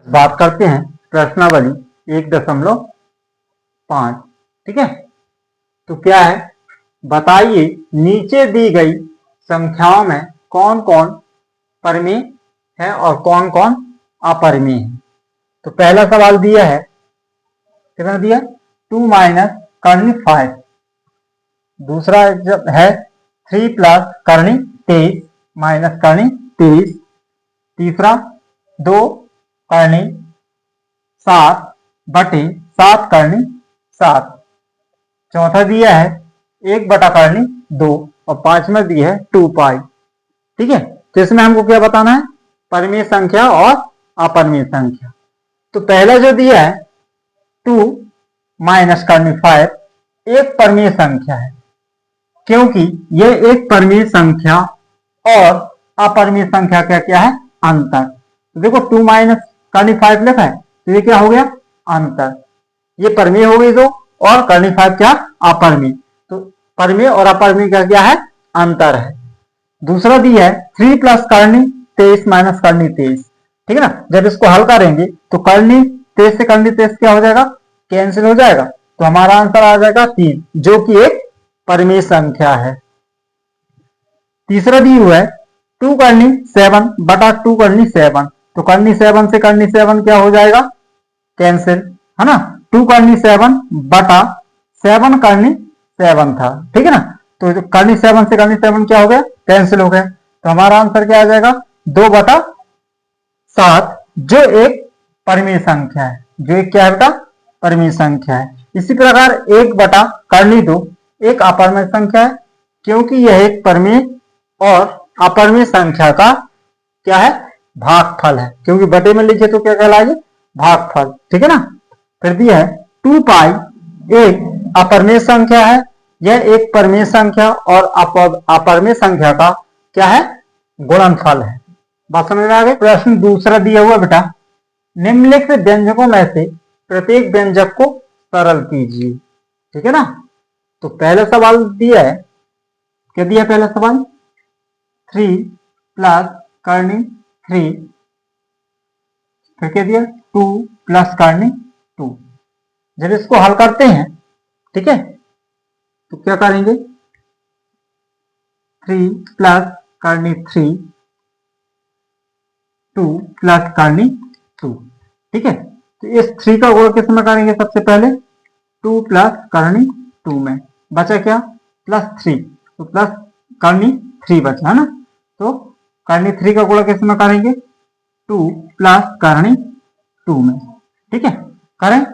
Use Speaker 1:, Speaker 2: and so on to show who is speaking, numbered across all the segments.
Speaker 1: बात करते हैं प्रश्नावली 1.5। ठीक है, तो क्या है, बताइए नीचे दी गई संख्याओं में कौन कौन परिमेय है और कौन कौन अपरिमेय है। तो पहला सवाल दिया है, कितना दिया, 2 माइनस करनी 5। दूसरा है 3 प्लस करनी 23 माइनस करनी 23। तीसरा 2 करनी 7 बटे 7 करनी 7। चौथा दिया है 1 बटा करनी 2 और पांचवा दिया है 2 पाई। ठीक है, तो इसमें हमको क्या बताना है, परिमेय संख्या और अपरिमेय संख्या। तो पहला जो दिया है 2 माइनस करनी 5 एक परिमेय संख्या है, क्योंकि यह एक परिमेय संख्या और अपरिमेय संख्या का क्या है, अंतर। तो देखो 2 माइनस करनी 5 लिखा है, तो ये क्या हो गया, अंतर। ये परिमेय हो गई दो, और करनी 5 क्या, अपरिमेय। तो परिमेय और अपरिमेय का क्या है, अंतर है। दूसरा दिया है 3 प्लस करनी 23 माइनस करनी 23। ठीक है ना, जब इसको हल करेंगे तो करनी 23 से करनी 23 क्या हो जाएगा, कैंसिल हो जाएगा। तो हमारा आंसर आ जाएगा 3, जो कि एक परिमेय संख्या है। तीसरा दी हुआ है 2 करनी 7 बटा 2 करनी 7। तो करनी 7 से करनी 7 क्या हो जाएगा, कैंसिल, है ना। 2 करनी 7 बटा 7 करनी 7 था। ठीक है ना, तो करनी 7 से करनी 7 क्या हो गया, कैंसिल हो गया। तो हमारा आंसर क्या आ जाएगा, 2 बटा 7, जो एक परिमेय संख्या है, जो एक क्या है बेटा, परिमेय संख्या है। इसी प्रकार 1 बटा करनी 2 एक अपरिमेय संख्या है, क्योंकि यह एक परिमेय और अपरिमेय संख्या का क्या है, भागफल है, क्योंकि बटे में लिखे तो क्या कहलाएगी, भागफल। ठीक है ना। फिर दिया है 2 पाई एक अपरिमेय संख्या है, यह एक परिमेय संख्या और अपरिमेय संख्या का क्या है, गुणनफल है। बात समझ में आ गई। प्रश्न दूसरा दिया हुआ बेटा, निम्नलिखित व्यंजकों में से प्रत्येक व्यंजक को सरल कीजिए। ठीक है ना, तो पहला सवाल दिया है, क्या दिया पहला सवाल, 3 प्लस करनी 3, फिर क्या दिया 2 प्लस करनी 2। जब इसको हल करते हैं, ठीक है, तो क्या करेंगे, 3 प्लस करनी 3, 2 प्लस करनी 2। ठीक है, तो इस 3 का गुणा किस में करेंगे, सबसे पहले 2 प्लस करनी 2 में, बचा क्या, प्लस 3, तो प्लस करनी 3 बचा, है ना। तो करनी 3 का गुणा किस में करेंगे, 2 प्लस करनी 2 में। ठीक है, करें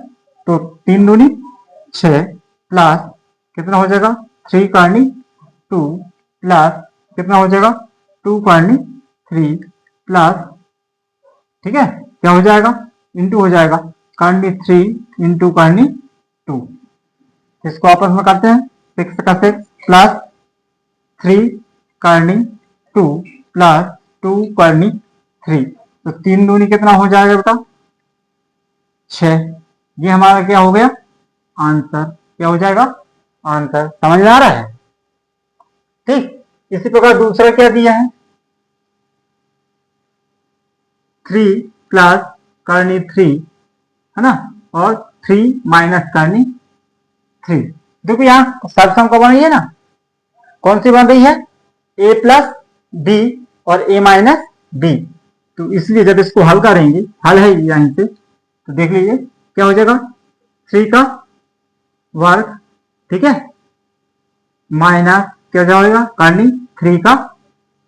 Speaker 1: तो 3 दूनी 6 प्लस कितना हो जाएगा, 3 करनी 2 प्लस कितना हो जाएगा, 2 करनी 3 प्लस, ठीक है, क्या हो जाएगा, इंटू हो जाएगा, करनी 3 इंटू करनी 2। इसको आपस में करते हैं, 6 का 6 प्लस 3 करनी 2 प्लस 2 करनी 3। तो 3 दूनी कितना हो जाएगा बेटा, 6। ये हमारा क्या हो गया, आंसर। क्या हो जाएगा, आंसर। समझ में आ रहा है। ठीक, इसी प्रकार दूसरा क्या दिया है, 3 प्लस करनी 3, है ना, और 3 माइनस करनी 3। देखो यहाँ सर्वसम का बन रही है ना, कौन सी बन रही है, a प्लस बी और a माइनस बी। तो इसलिए जब इसको हल करेंगे, हल है यहीं से, तो देख लीजिए क्या हो जाएगा, 3 का वर्ग, ठीक है, माइनस क्या जाएगा, करनी 3 का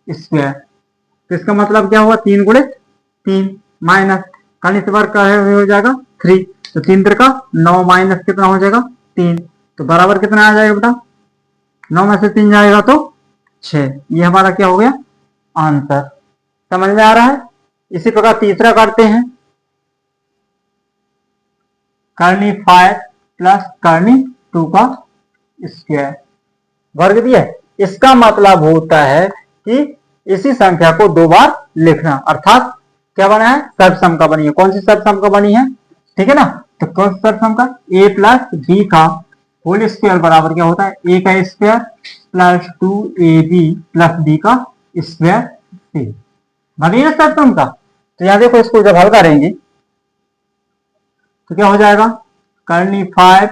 Speaker 1: स्क्वायर। तो इसका मतलब क्या हुआ, 3 गुणे 3 माइनस करनी से वर्ग का हो जाएगा 3, तो 3 का 9 माइनस कितना हो जाएगा 3, तो बराबर कितना आ जाएगा बेटा, 9 में से 3 जाएगा तो 6। ये हमारा क्या हो गया, आंसर। समझ में आ रहा है। इसी प्रकार तीसरा करते हैं, करनी 5 प्लस करनी 2 का स्क्वायर, वर्ग दिया है। इसका मतलब होता है कि इसी संख्या को 2 बार लिखना, अर्थात क्या बना है, सर्वसम का बनी है। कौन सी सर्वसम का बनी है, ठीक है ना, तो कौन सी सर्वसम का, a प्लस बी का होल स्क्वायर बराबर क्या होता है, a का square plus 2ab plus b का स्क्वायर, बनी है सर्वसम का। तो यहाँ देखो, इसको जब हल करेंगे तो क्या हो जाएगा, करनी 5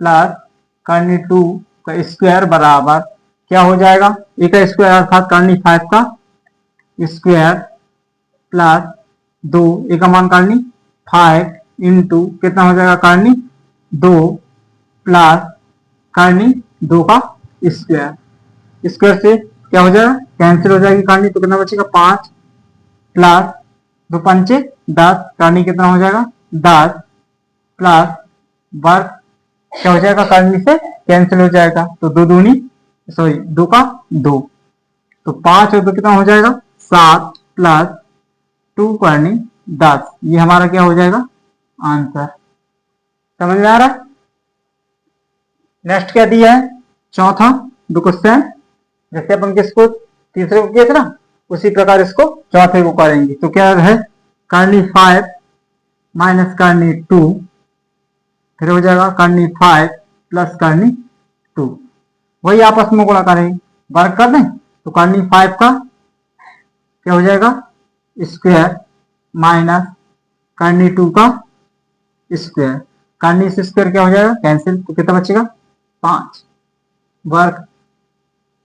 Speaker 1: प्लस करनी 2 का स्क्वायर बराबर क्या हो जाएगा, ए का स्क्वायर अर्थात करनी 5 का स्क्वायर प्लस 2, ए का मान करनी 5 इंटू कितना हो जाएगा, करनी 2 प्लस करनी 2 का स्क्वायर। स्क्वायर से क्या हो जाएगा, कैंसिल हो जाएगी करनी, तो कितना बचेगा 5 प्लस 2 पंचे 10, करनी कितना हो जाएगा 10 प्लस वर्ग क्या हो जाएगा, करनी से कैंसिल हो जाएगा, तो 2 दूनी सॉरी 2 का 2, तो 5 और 2 कितना हो जाएगा 7 प्लस 2 करनी 10, ये हमारा क्या हो जाएगा आंसर। समझ में आ रहा है। नेक्स्ट क्या दिया है, चौथा दो क्वेश्चन, जैसे अपन किसको तीसरे को किया था ना, उसी प्रकार इसको चौथे को करेंगे। तो क्या है, करनी 5 माइनस करनी 2, फिर हो जाएगा करनी 5 प्लस करनी 2, वही आपस में गुणा करेंगे, वर्ग कर दें, तो करनी 5 का क्या हो जाएगा स्क्वायर माइनस करनी 2 का स्क्वायर, करनी से स्क्वायर क्या हो जाएगा कैंसिल, तो कितना बचेगा 5, वर्ग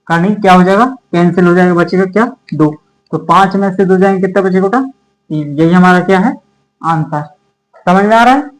Speaker 1: करनी क्या हो जाएगा कैंसिल हो जाएगा, बचेगा क्या 2, तो 5 में से 2 जाएंगे कितना बचेगा 3, यही हमारा क्या है आंसर। समझ में आ रहा है।